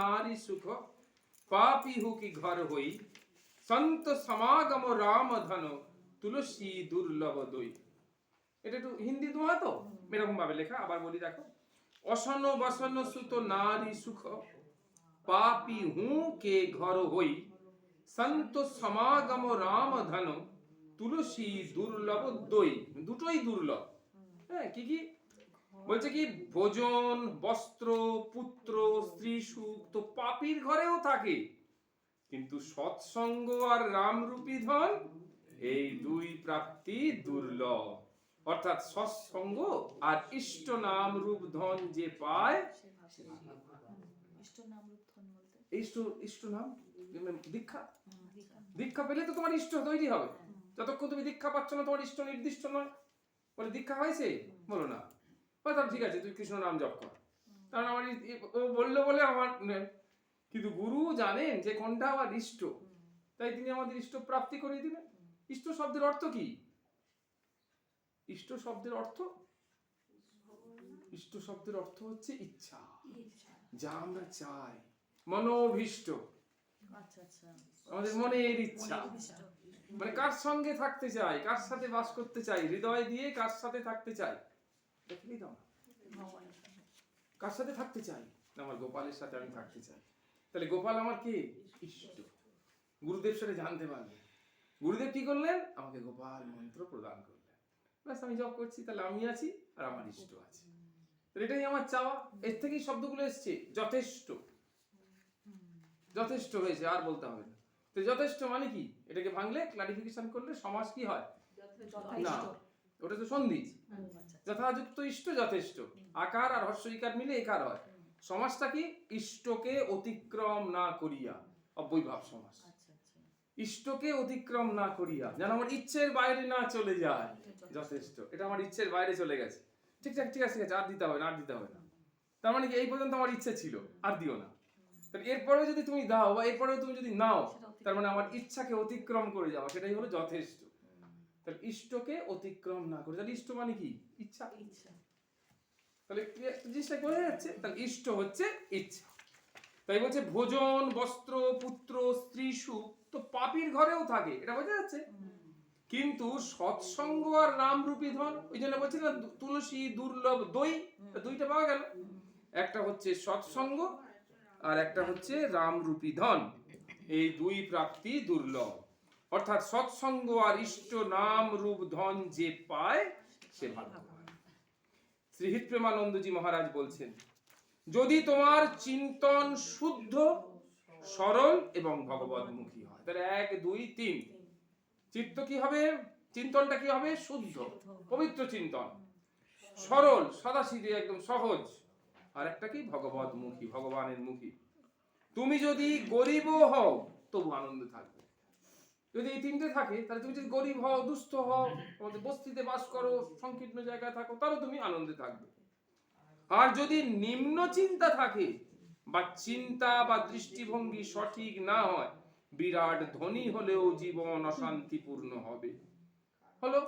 নারী সুখ, পাপী হু কি ঘর হই, সন্ত সমাগম রাম ধন, তুলসী দুর্লভ দই। এটা একটু হিন্দি দোয়া তো, এরকম ভাবে লেখা। আবার বলি দেখো, অসন বসন সুত নারী সুখ, পাপী হু কে ঘর হই, সন্ত সমাগম রাম ধন, তুলসী দুর্লভ দই। দুটোই দুর্লভ। হ্যাঁ, কি কি বলছে? কি ভোজন, বস্ত্র, পুত্র, স্ত্রী সুখ তো পাপীর ঘরেও থাকে, কিন্তু সৎসঙ্গ আর রামরূপী ধন এই দুই প্রাপ্তি দুর্লভ। অর্থাৎ সৎসঙ্গ আর ইষ্ট নাম রূপ ধন যে পায়, ইষ্ট নাম রূপ ধন বলতে ইষ্ট নাম দীক্ষা, দীক্ষা পেলে তো তোমার ইষ্ট তৈরি হবে। যতক্ষণ তুমি দীক্ষা পাচ্ছ না তোমার ইষ্ট নির্দিষ্ট নয়। বলে দীক্ষা হয়েছে, বলো না, তাহলে ঠিক আছে তুই কৃষ্ণ নাম জপ কর, কারণ আমার ও বললো বলে আমার। কিন্তু গুরু জানেন যে কোনটা আমার ইষ্ট, তাই তিনি আমাদের ইষ্ট প্রাপ্তি করে দিলেন। ইষ্ট শব্দের অর্থ কি? ইষ্ট শব্দের অর্থ, ইষ্ট শব্দের অর্থ হচ্ছে ইচ্ছা, যা আমরা চাই, মনোভীষ্ট। আমাদের মনের ইচ্ছা, মানে কার সঙ্গে থাকতে চাই, কার সাথে বাস করতে চাই, হৃদয় দিয়ে কার সাথে থাকতে চাই, দেখলেই দাও কার সাথে থাকতে চাই, আমার গোপালের সাথে আমি থাকতে চাই। তাহলে গোপাল আমার কি? ইষ্ট। গুরুদেব সাথে জানতে পারবে। গুরুদেব কি করলেন? আমাকে গোপাল মন্ত্র প্রদান করলেন, ব্যাস আমি জপ করছি, তাহলে আমি আছি আর আমার ইষ্ট আছে। এটাই আমার চাওয়া। এর থেকেই শব্দগুলো এসছে, যথেষ্ট। যথেষ্ট হয়েছে, আর বলতে হবে না। তো যথেষ্ট মানে কি? এটাকে ভাঙলে, ক্লারিফিকেশন করলে সমাস কি হয়? না, ওটা তো সন্ধি। যথাযুক্ত ইষ্ট, যথেষ্ট। আকার আর হর্ষ ইকার মিলে একার হয়। সমাসটা কি? ইষ্টকে অতিক্রম না করিয়া, অব্যয়ভাব সমাস। ইষ্টকে অতিক্রম না করিয়া, যেন আমার ইচ্ছের বাইরে না চলে যায়, যথেষ্ট। এটা আমার ইচ্ছের বাইরে চলে গেছে, ঠিকঠাক, ঠিক আছে, আর দিতে হবে না, আর দিতে হবে না। তার মানে কি এই পর্যন্ত আমার ইচ্ছে ছিল, আর দিও না। তাহলে এরপরেও যদি তুমি দাও, বা এরপরেও তুমি যদি নাও, তার মানে আমার ইচ্ছাকে অতিক্রম করে যাওয়া, সেটাই হলো যথেষ্ট। তাহলে ইষ্টকে অতিক্রম না করে, তাহলে ইষ্ট মানে কি? ইচ্ছা। তাহলে জিনিসটা বোঝা যাচ্ছে। তাহলে ইষ্ট হচ্ছে ইচ্ছা। তাই বলছে ভোজন, বস্ত্র, পুত্র, স্ত্রী সুখ তো পাপীর ঘরেও থাকে, এটা বোঝা যাচ্ছে। কিন্তু সৎসঙ্গ আর রামরূপী ধন, ওই জন্য বলছি না তুলসী দুর্লভ দই, দুইটা পাওয়া গেল। একটা হচ্ছে সৎসঙ্গ আর একটা হচ্ছে রামরূপী ধন, এই দুই প্রাপ্তি দুর্লভ। অর্থাৎ সৎসঙ্গ আর ইষ্ট নাম রূপ ধন যে পায় সে ভাগ্যবান। শ্রীহিত প্রেমানন্দজি মহারাজ বলছেন, যদি তোমার চিন্তন শুদ্ধ, সরল এবং ভগবৎমুখী হয়, তাহলে 1 2 3 চিত্ত কি হবে? চিন্তনটা কি হবে? শুদ্ধ, পবিত্র চিন্তন, সরল, সাদাসিধে, একদম সহজ, আর একটা কি? ভগবৎমুখী, ভগবানের মুখী। তুমি যদি গরিবও হও তবু আনন্দ থাকবে। যদি এই তিনটে থাকে, তাহলে তুমি যদি গরিব হও, দুস্থ হও, তোমাদের বস্তিতে বাস করো, সংকীর্ণ জায়গায় থাকো, তাহলে তুমি আনন্দে থাকবে। আর যদি নিম্ন চিন্তা থাকে, বা চিন্তা বা দৃষ্টিভঙ্গি সঠিক না হয়, বিরাট ধনী হলেও জীবন অশান্তিপূর্ণ হবে। হলো,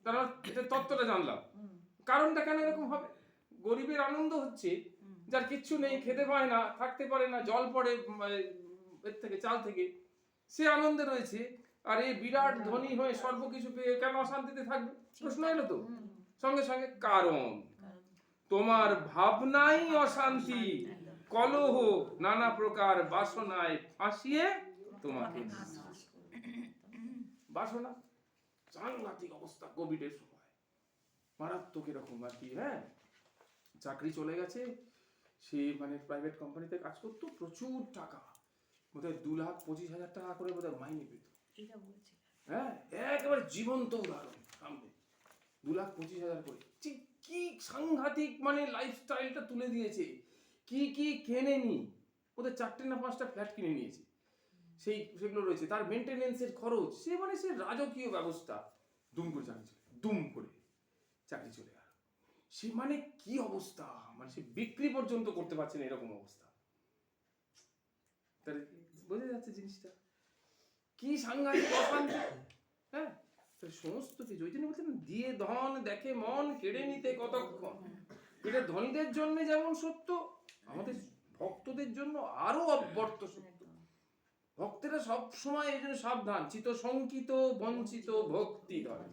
তারা এটা তত্ত্বটা জানলাম। কারণটা কেন এরকম হবে? গরিবের আনন্দ হচ্ছে, যার কিচ্ছু নেই, খেতে পায় না, থাকতে পারে না, জল পড়ে এর থেকে, চাল থেকে, সে আনন্দে রয়েছে। আর এই বিরাট ধনী হয়ে সর্বকিছু পেয়ে কেন অশান্তিতে থাকবে? প্রশ্ন এলো তো সঙ্গে সঙ্গে। কারণ তোমার ভাবনাই অশান্তি, কলহ, নানা প্রকার বাসনায় ফাঁসিয়ে তোমাকে, বাসনা সাংঘাতিক অবস্থা। কোভিডের সময় মারাত্মক এরকম আর কি। হ্যাঁ, চাকরি চলে গেছে, সে মানে প্রাইভেট কোম্পানিতে কাজ করতো, প্রচুর টাকা, বোধহয় 2,25,000 টাকা করে বোধহয় মাইনে পেত। হ্যাঁ, একেবারে জীবন্ত উদাহরণ সামনে, 2,25,000 করে। কি সাংঘাতিক মানে লাইফস্টাইলটা তুলে দিয়েছে। কি কি কেনেনি, ওদের 4টে না 5টা ফ্ল্যাট কিনে নিয়েছে, সেগুলো রয়েছে। তার মেনটেনেন্সের খরচ, সে মানে সে রাজকীয় ব্যবস্থা। দুম করে চাকরি চলে গেল। সে মানে কি অবস্থা, মানে সে বিক্রি পর্যন্ত করতে পারছে না, এরকম অবস্থা। তাহলে বোঝা যাচ্ছে জিনিসটা কি সাংঘাতিক অশান্তি। হ্যাঁ, সমস্ত কিছু ওই জন্য বলছেন, দিয়ে ধন দেখে মন, কেড়ে নিতে কতক্ষণ। এটা ধনীদের জন্য যেমন সত্য, আমাদের ভক্তদের জন্য আরো অব্যর্থ সত্য। ভক্তেরা সব সময় এই জন্য সাবধান, চিত শঙ্কিত বঞ্চিত ভক্তি ধরে।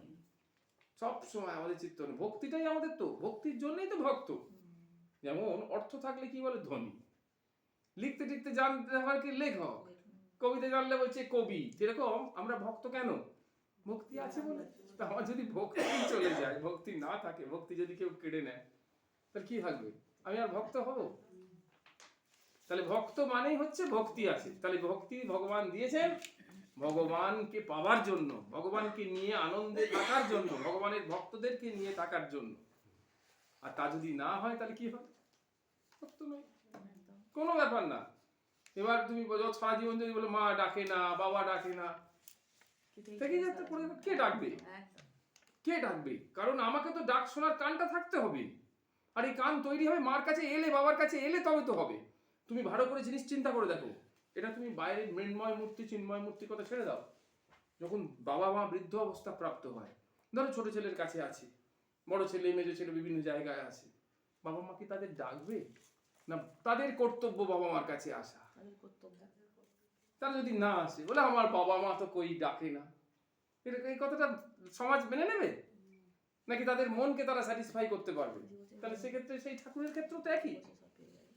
সব সময় আমাদের চিত্ত ভক্তিটাই আমাদের, তো ভক্তির জন্যই তো ভক্ত। যেমন অর্থ থাকলে কি বলে ধনী, লিখতে টিখতে জানতে হয় কি লেখক, কবিতা জানলে বলছে কবি। যেরকম আমরা ভক্ত কেন? ভক্তি আছে বলে। তা আমার যদি ভক্তি চলে যায়, ভক্তি না থাকে, ভক্তি যদি কেউ কেড়ে নেয়, তাহলে কি থাকবে? আমি আর ভক্ত হব? তাহলে ভক্ত মানেই হচ্ছে ভক্তি আছে। তাহলে ভক্তি ভগবান দিয়েছেন ভগবানকে পাওয়ার জন্য, ভগবানকে নিয়ে আনন্দে থাকার জন্য, ভগবানের ভক্তদেরকে নিয়ে থাকার জন্য। আর তা যদি না হয় তাহলে কি হয়? ভক্ত নয়, কোনো ব্যাপার না। এবার তুমি সারা জীবন যদি বলো মা ডাকে না, বাবা ডাকে না, থেকে যেতে পড়ে কে ডাকবে? কে ডাকবে? কারণ আমাকে তো ডাক শোনার কানটা থাকতে হবে। আর এই কান তৈরি হবে মার কাছে এলে, বাবার কাছে এলে, তবে তো হবে। তুমি ভালো করে জিনিস চিন্তা করে দেখো, এটা তুমি বাইরের মৃন্ময় মূর্তি চিন্ময় মূর্তির কথা ছেড়ে দাও। যখন বাবা মা বৃদ্ধ অবস্থা প্রাপ্ত হয়, ধরো ছোট ছেলের কাছে আছে, বড় ছেলে মেজো ছেলে বিভিন্ন জায়গায় আছে, বাবা মা কি তাদের ডাকবে? না তাদের কর্তব্য বাবা মার কাছে আসা। তারা যদি না আসে, বলে আমার বাবা মা তো কই ডাকে না, এই কথাটা সমাজ মেনে নেবে? নাকি তাদের মনকে তারা স্যাটিসফাই করতে পারবে? তাহলে সেক্ষেত্রে সেই ঠাকুরের ক্ষেত্রেও তো একই।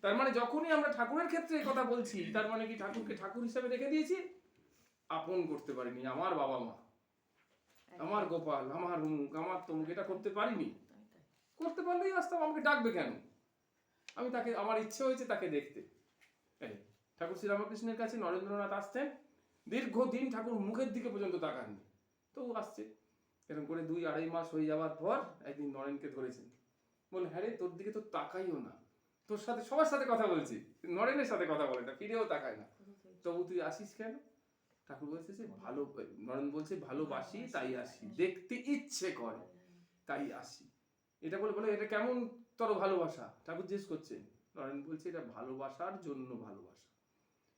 তার মানে যখনই আমরা ঠাকুরের ক্ষেত্রে এই কথা বলছি, তার মানে কি ঠাকুরকে ঠাকুর হিসেবে রেখে দিয়েছি, আপন করতে পারিনি। আমার বাবা মা, আমার গোপাল, আমার অমুক, আমার তমুক, এটা করতে পারিনি। করতে পারলেই আসতাম, আমাকে ডাকবে কেন? আমি তাকে, আমার ইচ্ছে হয়েছে তাকে দেখতে। ঠাকুর শ্রীরামকৃষ্ণের কাছে নরেন্দ্রনাথ আসতেন, দীর্ঘদিন ঠাকুর মুখের দিকে পর্যন্ত তাকাননি, তো আসছে। এরকম করে 2-2.5 মাস হয়ে যাওয়ার পর একদিন নরেনকে ধরেছেন, বলে হ্যাঁ রে, তোর দিকে তো তাকাইও না, তোর সাথে সবার সাথে কথা বলছি, নরেনের সাথে কথা বলে না, ফিরেও তাকায় না, তবু তুই আসিস কেন? ঠাকুর বলছে যে ভালো, নরেন বলছে ভালোবাসি তাই আসি, দেখতে ইচ্ছে করে তাই আসি। এটা বলে বলে এটা কেমন তোর ভালোবাসা? ঠাকুর জিজ্ঞেস করছেন, নরেন বলছে এটা ভালোবাসার জন্য ভালোবাসা,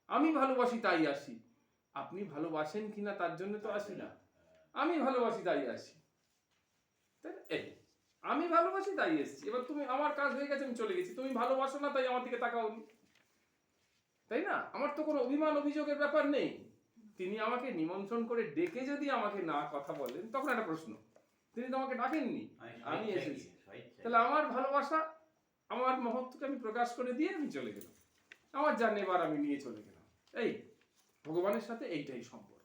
আমি ভালোবাসি তাই আসি। আপনি ভালোবাসেন কিনা তার জন্য তো আসি না, আমি ভালোবাসি তাই আসি। এই আমি ভালোবাসি তাই এসছি, এবার তুমি, আমার কাজ হয়ে গেছে, আমি চলে গেছি, তুমি ভালোবাসো না তাই আমার দিকে তাকাওনি, তাই না? আমার তো কোনো অভিমান অভিযোগের ব্যাপার নেই। তিনি আমাকে নিমন্ত্রণ করে ডেকে যদি আমাকে না কথা বলেন, তখন একটা প্রশ্ন। তিনি তো আমাকে ডাকেননি, আমি এসেছি, তাহলে আমার ভালোবাসা, আমার মহত্বকে আমি প্রকাশ করে দিয়ে আমি চলে গেলাম, আমার যা নেবার আমি নিয়ে চলে গেলাম। এই ভগবানের সাথে এইটাই সম্পর্ক।